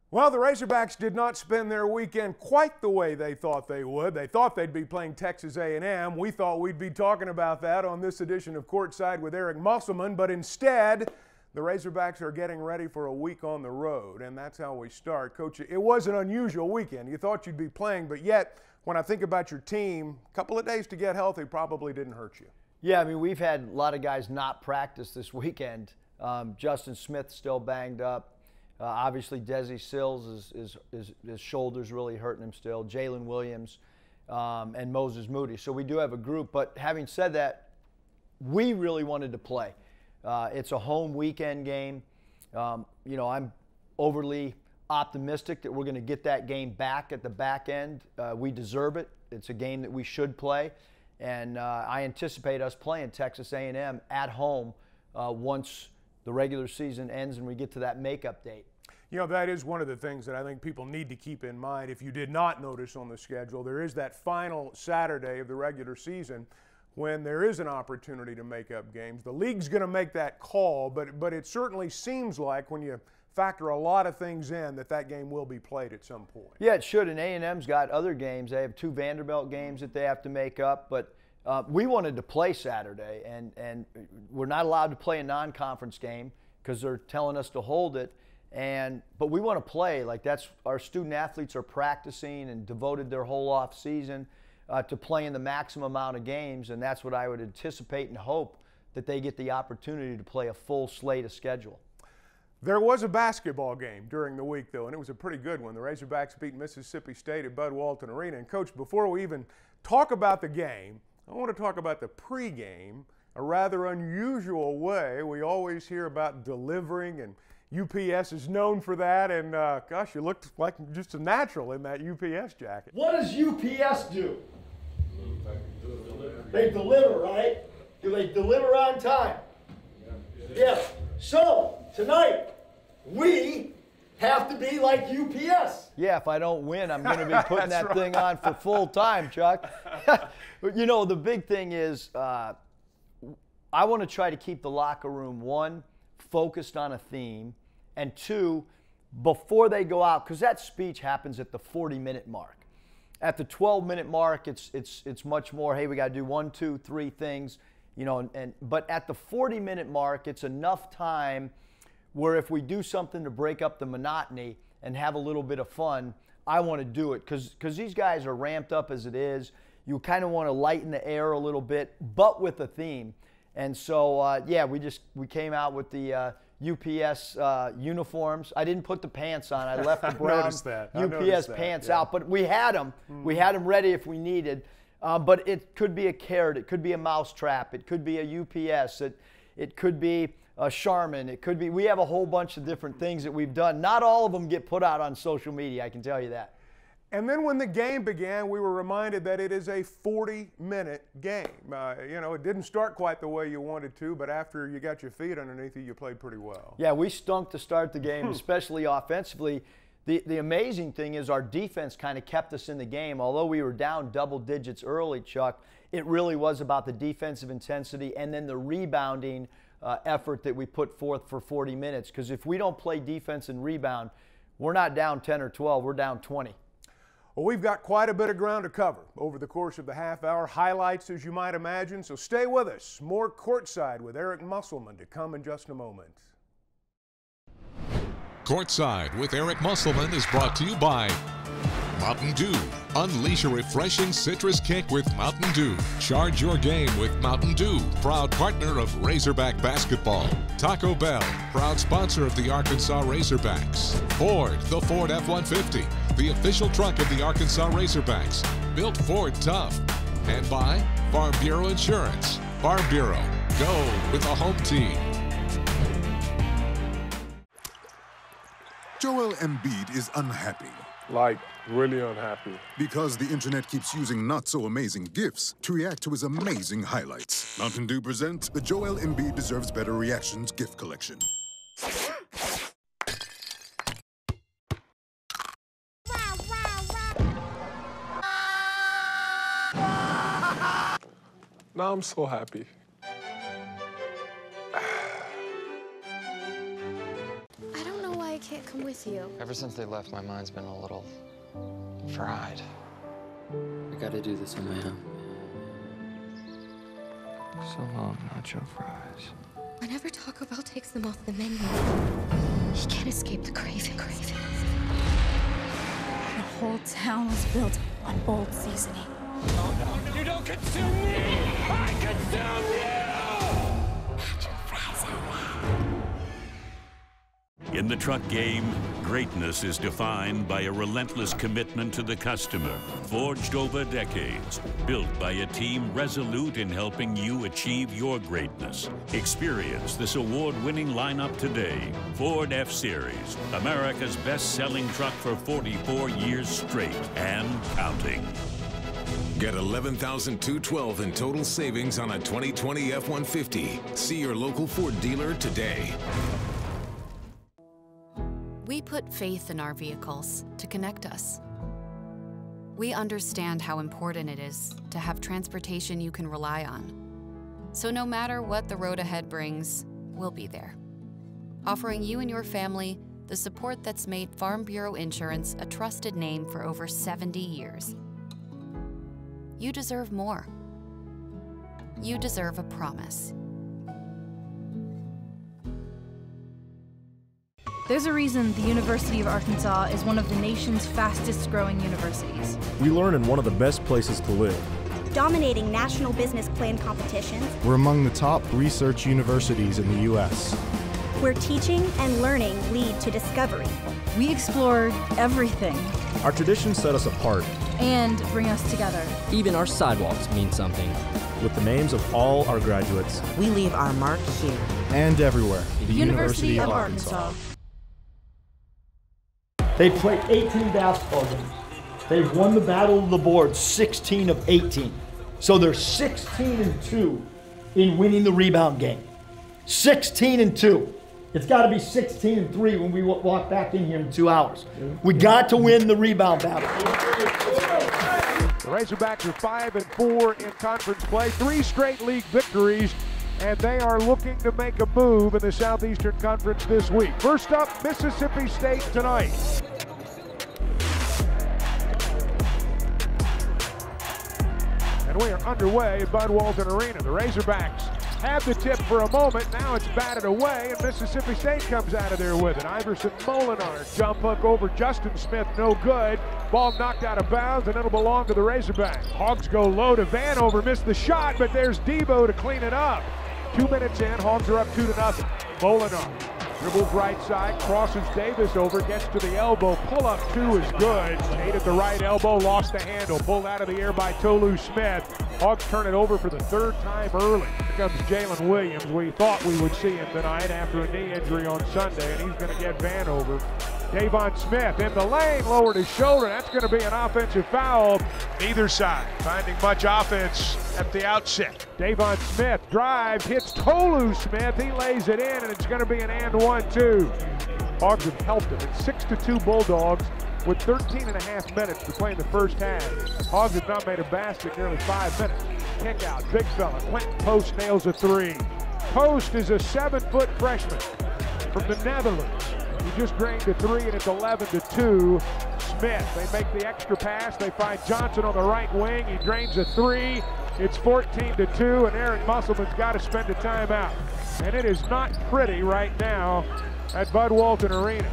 Well, the Razorbacks did not spend their weekend quite the way they thought they would. They thought they'd be playing Texas A&M. We thought we'd be talking about that on this edition of Courtside with Eric Musselman, but instead, the Razorbacks are getting ready for a week on the road, and that's how we start. Coach, it was an unusual weekend. You thought you'd be playing, but yet, when I think about your team, a couple of days to get healthy probably didn't hurt you. Yeah, I mean, we've had a lot of guys not practice this weekend. Justin Smith still banged up. Obviously, Desi Sills, his shoulder's really hurting him still. Jalen Williams and Moses Moody. So we do have a group. But having said that, we really wanted to play. It's a home weekend game. You know, I'm overly optimistic that we're going to get that game back at the back end. We deserve it. It's a game that we should play. And I anticipate us playing Texas A&M at home once the regular season ends and we get to that makeup date. You know, that is one of the things that I think people need to keep in mind. If you did not notice on the schedule, there is that final Saturday of the regular season when there is an opportunity to make up games. The league's going to make that call, but it certainly seems like when you factor a lot of things in that game will be played at some point. Yeah, it should, and A&M's got other games. They have 2 Vanderbilt games that they have to make up, but we wanted to play Saturday, and we're not allowed to play a non-conference game because they're telling us to hold it. But we want to play. Like, that's our student athletes are practicing and devoted their whole off season to playing the maximum amount of games, and that's what I would anticipate and hope that they get the opportunity to play a full slate of schedule. There was a basketball game during the week, though, and it was a pretty good one. The Razorbacks beat Mississippi State at Bud Walton Arena. And, Coach, before we even talk about the game, I want to talk about the pregame, a rather unusual way. We always hear about delivering, and UPS is known for that. And, gosh, you looked like just a natural in that UPS jacket. What does UPS do? They deliver, right? Do they deliver on time? Yeah. So, tonight, we have to be like UPS. Yeah, if I don't win, I'm going to be putting that thing on for full time, Chuck. You know, the big thing is I want to try to keep the locker room, 1, focused on a theme, and 2, before they go out, because that speech happens at the 40-minute mark. At the 12-minute mark, it's much more, hey, we got to do 1, 2, 3 things, you know, but at the 40-minute mark, it's enough time where if we do something to break up the monotony and have a little bit of fun, I want to do it because these guys are ramped up as it is. You kind of want to lighten the air a little bit, but with a theme. And so, yeah, we came out with the UPS uniforms. I didn't put the pants on. I left the brown UPS pants out, but we had them. We had them ready if we needed. But it could be a carrot. It could be a mousetrap. It could be a UPS. It could be a Charmin. It could be. We have a whole bunch of different things that we've done. Not all of them get put out on social media, I can tell you that. And then when the game began, we were reminded that it is a 40-minute game. You know, it didn't start quite the way you wanted to, but after you got your feet underneath you, you played pretty well. Yeah, we stunk to start the game, especially offensively. The amazing thing is our defense kind of kept us in the game. Although we were down double digits early, Chuck, it really was about the defensive intensity and then the rebounding effort that we put forth for 40 minutes. Because if we don't play defense and rebound, we're not down 10 or 12, we're down 20. Well, we've got quite a bit of ground to cover over the course of the half hour. Highlights, as you might imagine, so stay with us. More Courtside with Eric Musselman to come in just a moment. Courtside with Eric Musselman is brought to you by Mountain Dew. Unleash a refreshing citrus kick with Mountain Dew. Charge your game with Mountain Dew, proud partner of Razorback basketball. Taco Bell, proud sponsor of the Arkansas Razorbacks. Ford, the Ford F-150, the official truck of the Arkansas Razorbacks. Built Ford tough. And by Farm Bureau Insurance. Farm Bureau, go with the home team. Joel Embiid is unhappy. Like, really unhappy. Because the internet keeps using not-so-amazing GIFs to react to his amazing highlights. Mountain Dew presents the Joel Embiid Deserves Better Reactions GIF Collection. Now I'm so happy. I don't know why I can't come with you. Ever since they left, my mind's been a little fried. I gotta do this on my own. So long, nacho fries. Whenever Taco Bell takes them off the menu, he can't escape the craving. The whole town was built on old seasoning. Oh, no, you don't consume me! I consume you! Nacho fries out loud. In the truck game, greatness is defined by a relentless commitment to the customer, forged over decades, built by a team resolute in helping you achieve your greatness. Experience this award-winning lineup today. Ford F-Series, America's best-selling truck for 44 years straight and counting. Get $11,212 in total savings on a 2020 F-150. See your local Ford dealer today. We put faith in our vehicles to connect us. We understand how important it is to have transportation you can rely on. So no matter what the road ahead brings, we'll be there, offering you and your family the support that's made Farm Bureau Insurance a trusted name for over 70 years. You deserve more. You deserve a promise. There's a reason the University of Arkansas is one of the nation's fastest growing universities. We learn in one of the best places to live. Dominating national business plan competitions. We're among the top research universities in the U.S. Where teaching and learning lead to discovery. We explore everything. Our traditions set us apart. And bring us together. Even our sidewalks mean something. With the names of all our graduates. We leave our mark here. And everywhere. The University of Arkansas. They played 18 basketball games. They've won the battle of the board 16 of 18. So they're 16-2 in winning the rebound game. 16-2. It's got to be 16-3 when we walk back in here in 2 hours. We got to win the rebound battle. The Razorbacks are 5-4 in conference play, 3 straight league victories, and they are looking to make a move in the Southeastern Conference this week. First up, Mississippi State tonight. And we are underway at Bud Walton Arena. The Razorbacks had the tip for a moment, now it's batted away, and Mississippi State comes out of there with it. Iverson Molinar, jump hook over Justin Smith, no good. Ball knocked out of bounds, and it'll belong to the Razorbacks. Hogs go low to Vanover, missed the shot, but there's Debo to clean it up. 2 minutes in, Hogs are up 2-0. Molinar dribbles right side, crosses Davis over, gets to the elbow. Pull up 2 is good. Tate at the right elbow, lost the handle. Pulled out of the air by Tolu Smith. Hogs turn it over for the 3rd time early. Here comes Jalen Williams. We thought we would see him tonight after a knee injury on Sunday, and he's going to get Vanover. Davon Smith in the lane, lowered his shoulder. That's going to be an offensive foul. Neither side finding much offense at the outset. Davon Smith drives, hits Tolu Smith. He lays it in, and it's going to be an and 1-2. Hogs have helped him. It's 6-2 Bulldogs with 13.5 minutes to play in the first half. Hogs have not made a basket in nearly 5 minutes. Kick out, big fella. Quentin Post nails a 3. Post is a 7-foot freshman from the Netherlands. He just drained a 3, and it's 11-2. Smith, they make the extra pass. They find Johnson on the right wing. He drains a 3. It's 14-2, and Eric Musselman's got to spend a timeout. And it is not pretty right now at Bud Walton Arena.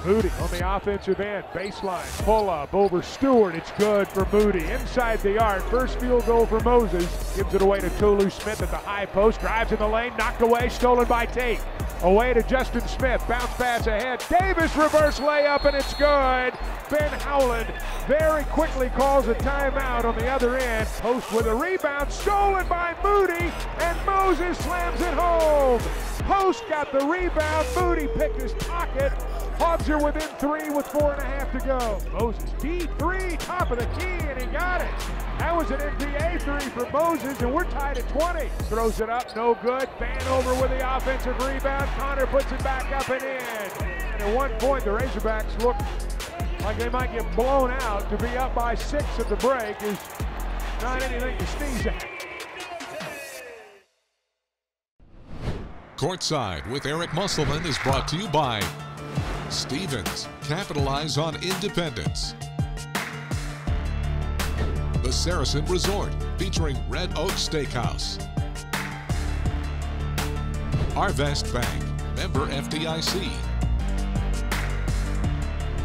Moody on the offensive end, baseline, pull up over Stewart. It's good for Moody. Inside the arc, first field goal for Moses. Gives it away to Tolu Smith at the high post. Drives in the lane, knocked away, stolen by Tate. Away to Justin Smith, bounce pass ahead. Davis reverse layup, and it's good. Ben Howland very quickly calls a timeout on the other end. Post with a rebound, stolen by Moody, and Moses slams it home. Post got the rebound, Moody picked his pocket, Hobbs are within 3 with 4.5 to go. Moses, D3, top of the key, and he got it. That was an NBA 3 for Moses, and we're tied at 20. Throws it up, no good. Vanover with the offensive rebound. Connor puts it back up and in. And at one point, the Razorbacks look like they might get blown out. To be up by 6 at the break is not anything to sneeze at. Courtside with Eric Musselman is brought to you by Stevens. Capitalize on independence. The Saracen Resort, featuring Red Oak Steakhouse. Arvest Bank, member FDIC.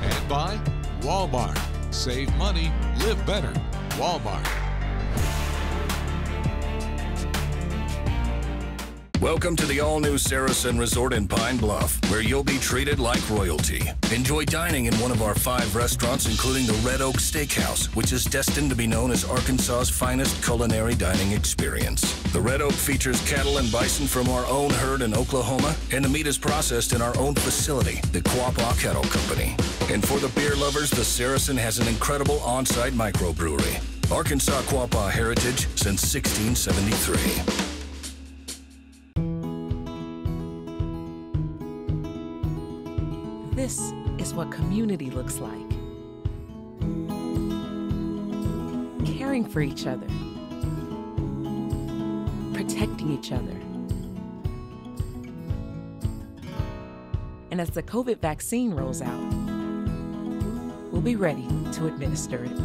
And by Walmart. Save money, live better. Walmart. Welcome to the all-new Saracen Resort in Pine Bluff, where you'll be treated like royalty. Enjoy dining in one of our 5 restaurants, including the Red Oak Steakhouse, which is destined to be known as Arkansas's finest culinary dining experience. The Red Oak features cattle and bison from our own herd in Oklahoma, and the meat is processed in our own facility, the Quapaw Cattle Company. And for the beer lovers, the Saracen has an incredible on-site microbrewery. Arkansas Quapaw heritage since 1673. This is what community looks like. Caring for each other. Protecting each other. And as the COVID vaccine rolls out, we'll be ready to administer it.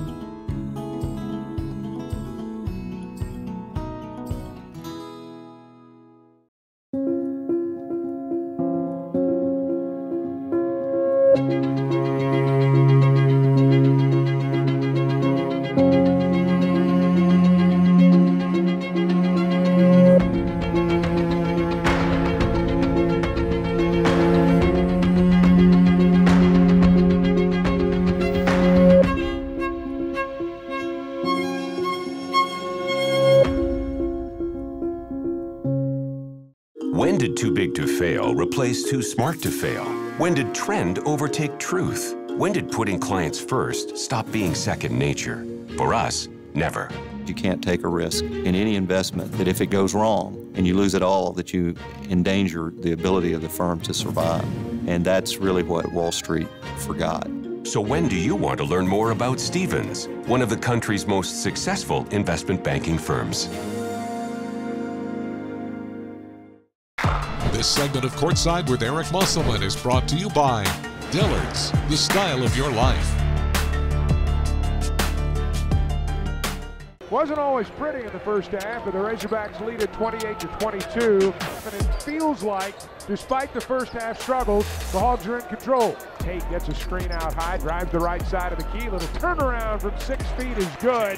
When did too big to fail replace too smart to fail? When did trend overtake truth? When did putting clients first stop being second nature? For us, never. You can't take a risk in any investment that if it goes wrong and you lose it all, that you endanger the ability of the firm to survive. And that's really what Wall Street forgot. So when do you want to learn more about Stevens, one of the country's most successful investment banking firms? This segment of Courtside with Eric Musselman is brought to you by Dillard's, the style of your life. Wasn't always pretty in the first half, but the Razorbacks lead at 28-22. And it feels like, despite the first half struggles, the Hogs are in control. Tate gets a screen out high, drives the right side of the key. Little turnaround from 6 feet is good.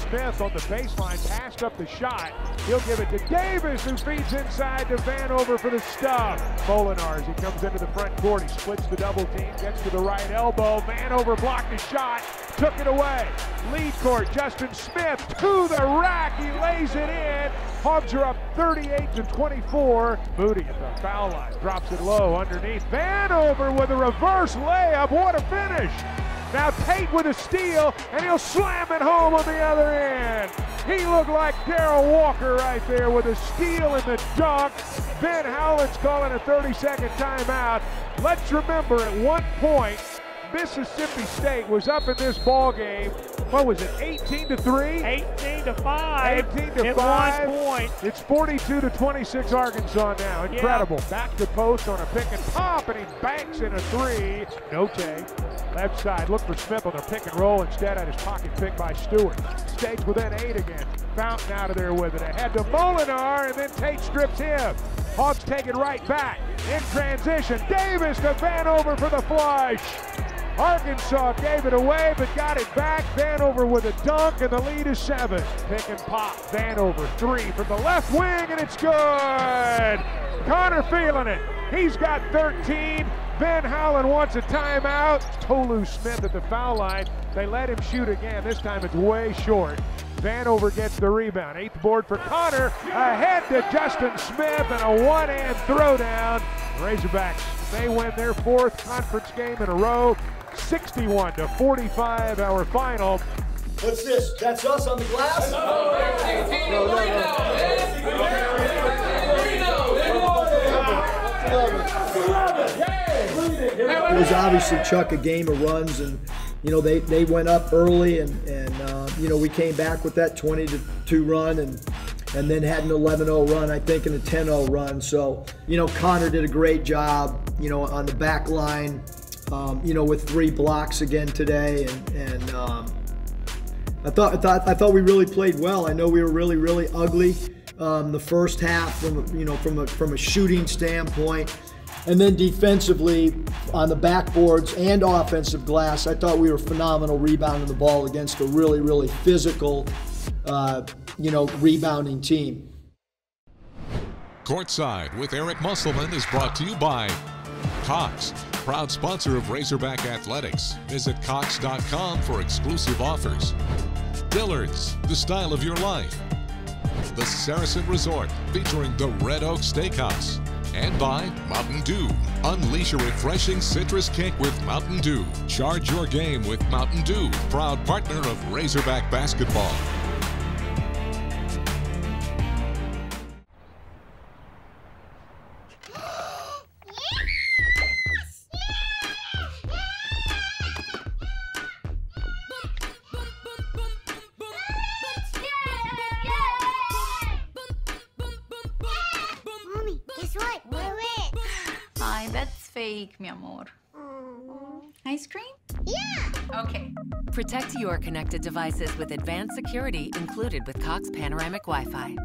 Smith on the baseline, passed up the shot. He'll give it to Davis, who feeds inside to Vanover for the stop. Molinar, as he comes into the front court, he splits the double team, gets to the right elbow. Vanover blocked the shot, took it away. Lead court, Justin Smith to the rack, he lays it in. Hogs are up 38-24. Moody at the foul line, drops it low underneath. Vanover with a reverse layup, what a finish. Now Tate with a steal, and he'll slam it home on the other end. He looked like Darrell Walker right there with a steal and the dunk. Ben Howland's calling a 30-second timeout. Let's remember, at one point, Mississippi State was up in this ball game. What was it, 18-3? 18-5. 18-5. At one point. It's 42-26 Arkansas now. Incredible. Yeah. Back to post on a pick and pop, and he banks in a 3. No take. Left side, look for Smith on the pick and roll. Instead, at his pocket pick by Stewart. State's within 8 again. Fountain out of there with it. Ahead to Molinar, and then Tate strips him. Hogs take it right back. In transition, Davis to Vanover for the flush. Arkansas gave it away, but got it back. Vanover with a dunk, and the lead is 7. Pick and pop. Vanover 3 from the left wing, and it's good. Connor feeling it. He's got 13. Ben Howland wants a timeout. Tolu Smith at the foul line. They let him shoot again. This time it's way short. Vanover gets the rebound. 8th board for Connor. Ahead to Justin Smith, and a one-hand throwdown. Razorbacks, they win their 4th conference game in a row, 61-45, our final. What's this? That's us on the glass? It was obviously, Chuck, a game of runs, and you know they went up early, and you know we came back with that 20-2 run, and then had an 11-0 run, I think, and a 10-0 run. So you know Connor did a great job, you know, on the back line, you know, with 3 blocks again today, and I thought we really played well. I know we were really ugly the first half from a shooting standpoint. And then defensively, on the backboards and offensive glass, I thought we were phenomenal rebounding the ball against a really physical, you know, rebounding team. Courtside with Eric Musselman is brought to you by Cox, proud sponsor of Razorback Athletics. Visit Cox.com for exclusive offers. Dillard's, the style of your life. The Saracen Resort, featuring the Red Oak Steakhouse. And by Mountain Dew. Unleash a refreshing citrus kick with Mountain Dew. Charge your game with Mountain Dew, proud partner of Razorback Basketball. Hi, that's fake, mi amor. Ice cream? Yeah! Okay. Protect your connected devices with advanced security included with Cox Panoramic Wi-Fi.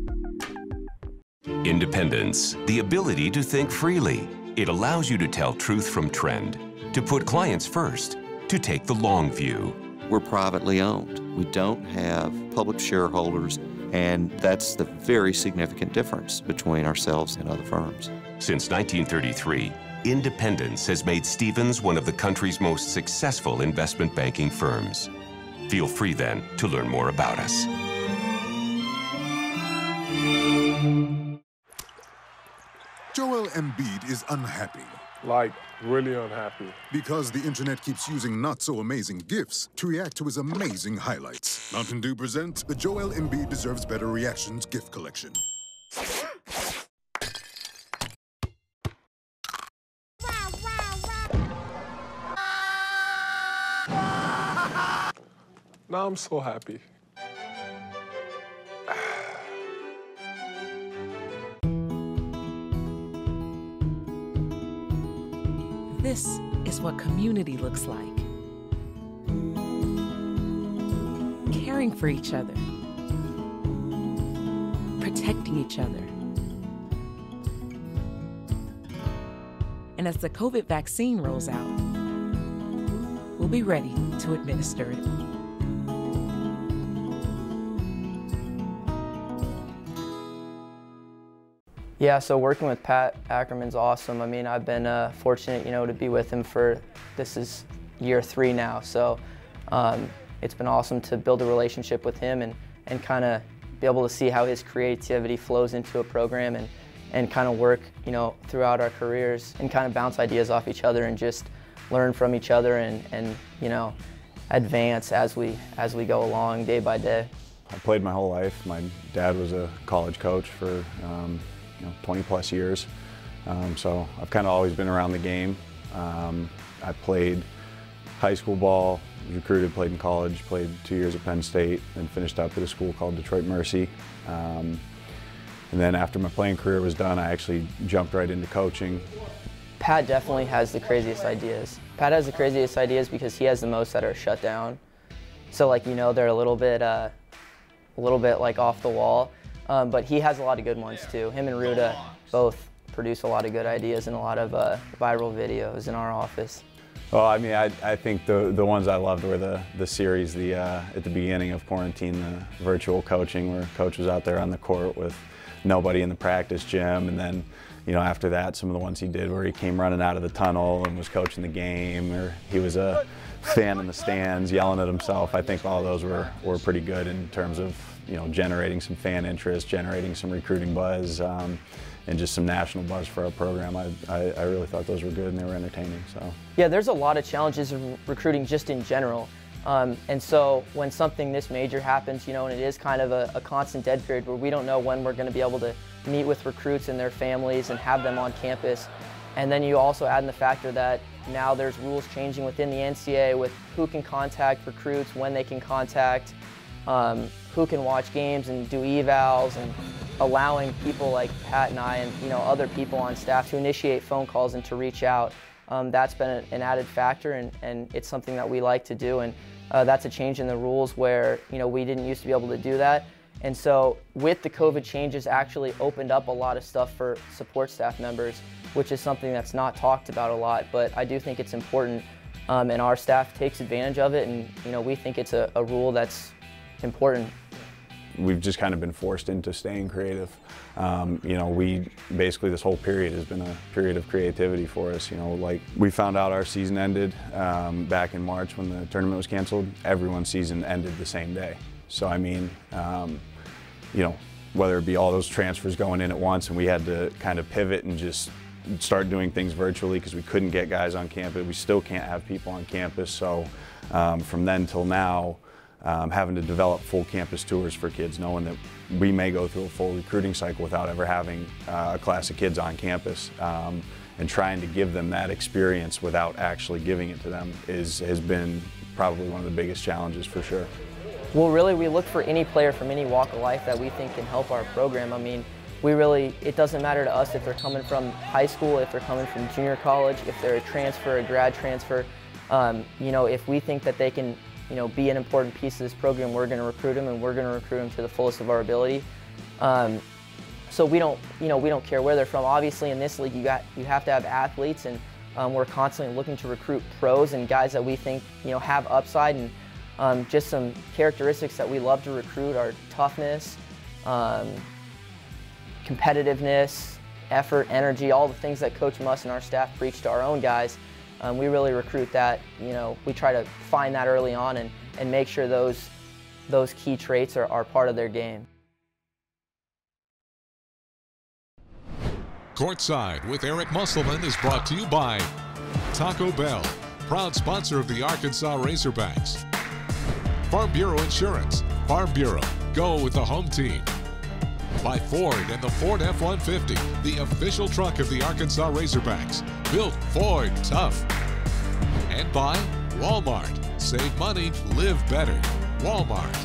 Independence, the ability to think freely. It allows you to tell truth from trend, to put clients first, to take the long view. We're privately owned. We don't have public shareholders, and that's the very significant difference between ourselves and other firms. Since 1933, independence has made Stevens one of the country's most successful investment banking firms. Feel free then to learn more about us. Joel Embiid is unhappy. Like, really unhappy. Because the internet keeps using not-so-amazing GIFs to react to his amazing highlights. Mountain Dew presents the Joel Embiid Deserves Better Reactions GIF Collection. Now I'm so happy. This is what community looks like. Caring for each other. Protecting each other. And as the COVID vaccine rolls out, we'll be ready to administer it. Yeah, so working with Pat Ackerman's awesome. I mean, I've been fortunate, you know, to be with him for, this is year 3 now. So it's been awesome to build a relationship with him and kind of be able to see how his creativity flows into a program and kind of work, you know, throughout our careers and kind of bounce ideas off each other and just learn from each other and you know, advance as we go along day by day. I played my whole life. My dad was a college coach for 20 plus years. So I've kind of always been around the game. I played high school ball, was recruited, played in college, played 2 years at Penn State, then finished up at a school called Detroit Mercy. And then after my playing career was done, I actually jumped right into coaching. Pat definitely has the craziest ideas. Pat has the craziest ideas because he has the most that are shut down. So like, you know, they're a little bit like off the wall. But he has a lot of good ones too. Him and Ruda both produce a lot of good ideas and a lot of viral videos in our office. Well, I mean, I think the ones I loved were the series, at the beginning of quarantine, the virtual coaching where Coach was out there on the court with nobody in the practice gym, and then, you know, after that, some of the ones he did where he came running out of the tunnel and was coaching the game, or he was a fan in the stands yelling at himself. I think all those were pretty good in terms of, you know, generating some fan interest, generating some recruiting buzz. and just some national buzz for our program. I really thought those were good and they were entertaining. So yeah, there's a lot of challenges in recruiting just in general. And so when something this major happens, you know, and it is kind of a constant dead period where we don't know when we're going to be able to meet with recruits and their families and have them on campus. And then you also add in the factor that now there's rules changing within the NCAA with who can contact recruits, when they can contact, who can watch games and do evals, and allowing people like Pat and I and, you know, other people on staff to initiate phone calls and to reach out. That's been an added factor, and it's something that we like to do. And that's a change in the rules where, you know, we didn't used to be able to do that. And so with the COVID changes actually opened up a lot of stuff for support staff members, which is something that's not talked about a lot, but I do think it's important, and our staff takes advantage of it, and, you know, we think it's a rule that's important. We've just kind of been forced into staying creative. You know, basically this whole period has been a period of creativity for us. You know, like we found out our season ended back in March when the tournament was canceled. Everyone's season ended the same day. So I mean, you know, whether it be all those transfers going in at once, and we had to kind of pivot and just start doing things virtually because we couldn't get guys on campus. We still can't have people on campus. So from then till now, having to develop full campus tours for kids, knowing that we may go through a full recruiting cycle without ever having a class of kids on campus, and trying to give them that experience without actually giving it to them has been probably one of the biggest challenges for sure. Well, really, we look for any player from any walk of life that we think can help our program. I mean, it doesn't matter to us if they're coming from high school, if they're coming from junior college, if they're a transfer, a grad transfer. You know, if we think that they can, you know, be an important piece of this program, we're going to recruit them, and we're going to recruit them to the fullest of our ability. So we don't care where they're from. Obviously, in this league, you have to have athletes, and we're constantly looking to recruit pros and guys that we think, you know, have upside, and just some characteristics that we love to recruit are toughness, competitiveness, effort, energy, all the things that Coach Muss and our staff preach to our own guys. We really recruit that. You know, we try to find that early on and make sure those key traits are part of their game. Courtside with Eric Musselman is brought to you by Taco Bell, proud sponsor of the Arkansas Razorbacks. Farm Bureau Insurance. Farm Bureau. Go with the home team. By Ford and the Ford F-150, the official truck of the Arkansas Razorbacks. Built Ford tough. And by Walmart. Save money, live better. Walmart.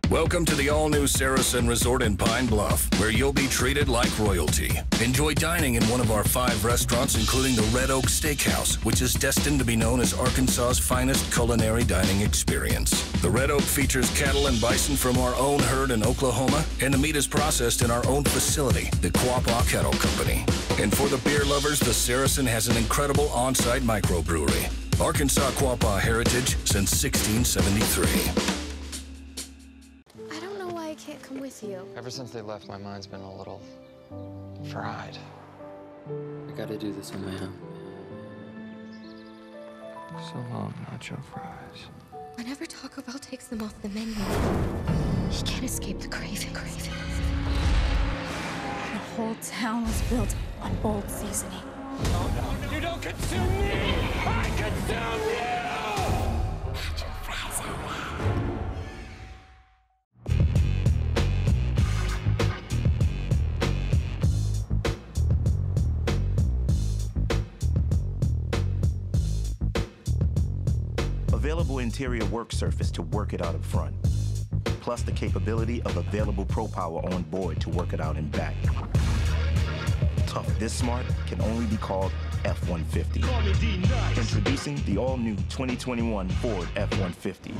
Welcome to the all-new Saracen Resort in Pine Bluff, where you'll be treated like royalty. Enjoy dining in one of our 5 restaurants, including the Red Oak Steakhouse, which is destined to be known as Arkansas's finest culinary dining experience. The Red Oak features cattle and bison from our own herd in Oklahoma, and the meat is processed in our own facility, the Quapaw Cattle Company. And for the beer lovers, the Saracen has an incredible on-site microbrewery. Arkansas Quapaw heritage since 1673. I can't come with you. Ever since they left, my mind's been a little fried. I gotta do this on my own. So long, nacho fries. Whenever Taco Bell takes them off the menu, he can't escape the craving. The whole town was built on bold seasoning. Oh no, you don't consume me! I consume you! Nacho fries out loud. Available interior work surface to work it out up front, plus the capability of available Pro Power on board to work it out in back. Tough this smart can only be called F-150. Introducing the all-new 2021 Ford F-150.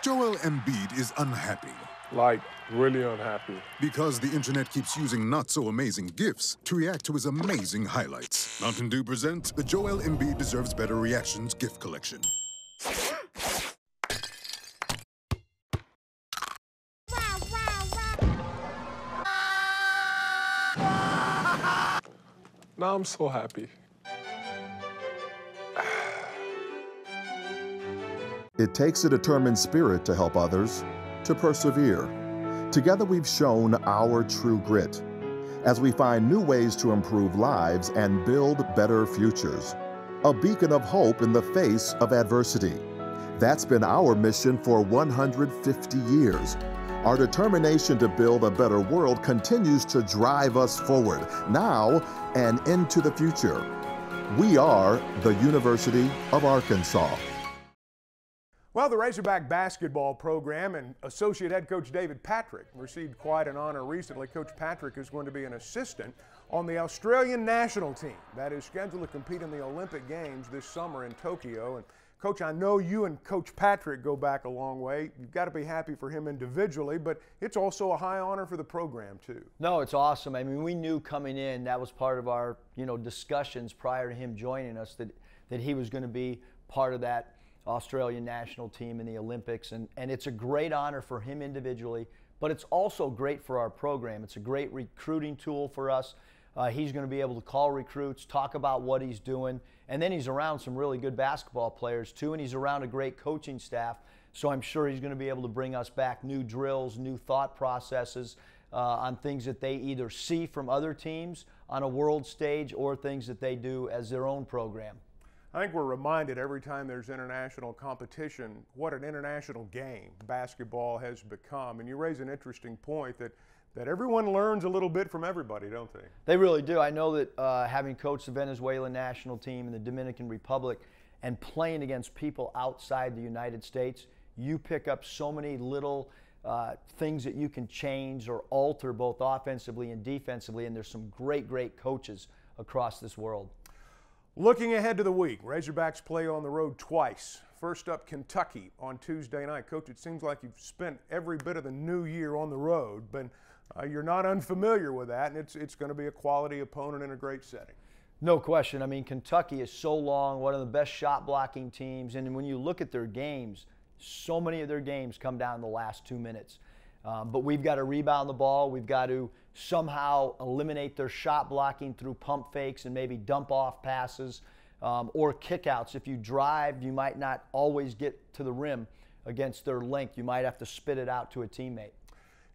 Joel Embiid is unhappy. Like, really unhappy. Because the internet keeps using not-so-amazing GIFs to react to his amazing highlights. Mountain Dew presents the Joel Embiid Deserves Better Reactions GIF Collection. Now I'm so happy. It takes a determined spirit to help others, to persevere. Together we've shown our true grit as we find new ways to improve lives and build better futures. A beacon of hope in the face of adversity. That's been our mission for 150 years. Our determination to build a better world continues to drive us forward, now and into the future. We are the University of Arkansas. Well, the Razorback basketball program and Associate Head Coach David Patrick received quite an honor recently. Coach Patrick is going to be an assistant on the Australian national team that is scheduled to compete in the Olympic Games this summer in Tokyo. And Coach, I know you and Coach Patrick go back a long way. You've got to be happy for him individually, but it's also a high honor for the program too. No, it's awesome. I mean, we knew coming in, that was part of our, discussions prior to him joining us, that he was going to be part of that Australian national team in the Olympics, and it's a great honor for him individually, but it's also great for our program. It's a great recruiting tool for us. He's going to be able to call recruits, talk about what he's doing, and then he's around some really good basketball players too, and he's around a great coaching staff, so I'm sure he's going to be able to bring us back new drills, new thought processes on things that they either see from other teams on a world stage or things that they do as their own program. I think we're reminded every time there's international competition what an international game basketball has become. And you raise an interesting point that everyone learns a little bit from everybody, don't they? They really do. I know that having coached the Venezuelan national team in the Dominican Republic and playing against people outside the United States, you pick up so many little things that you can change or alter both offensively and defensively, and there's some great, great coaches across this world. Looking ahead to the week, Razorbacks play on the road twice. First up, Kentucky on Tuesday night. Coach, it seems like you've spent every bit of the new year on the road, but you're not unfamiliar with that, and it's going to be a quality opponent in a great setting. No question. I mean, Kentucky is so long, one of the best shot blocking teams, and when you look at their games, so many of their games come down in the last 2 minutes. But we've got to rebound the ball. We've got to somehow eliminate their shot blocking through pump fakes and maybe dump off passes or kickouts. If you drive, you might not always get to the rim against their length. You might have to spit it out to a teammate.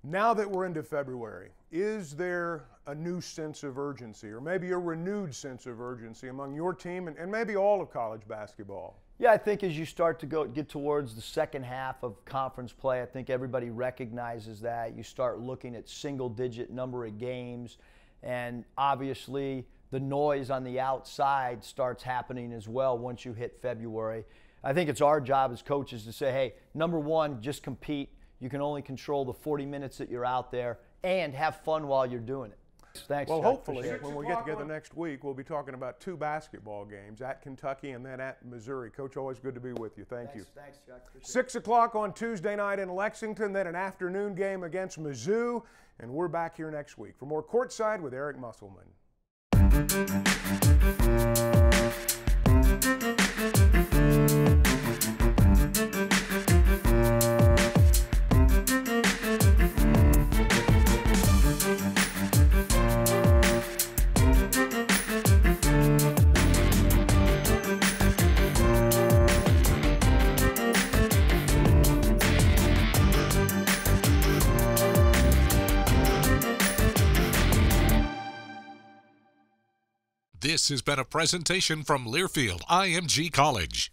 Now that we're into February, is there a new sense of urgency or maybe a renewed sense of urgency among your team and maybe all of college basketball? Yeah, I think as you start to get towards the second half of conference play, I think everybody recognizes that. You start looking at single-digit number of games, and obviously the noise on the outside starts happening as well once you hit February. I think it's our job as coaches to say, hey, number one, just compete. You can only control the 40 minutes that you're out there, and have fun while you're doing it. Thanks, well, Chuck. hopefully, when we get together next week, we'll be talking about 2 basketball games, at Kentucky and then at Missouri. Coach, always good to be with you. Thank you. Thanks, Chuck. 6 o'clock on Tuesday night in Lexington, then an afternoon game against Mizzou, and we're back here next week for more Courtside with Eric Musselman. This has been a presentation from Learfield IMG College.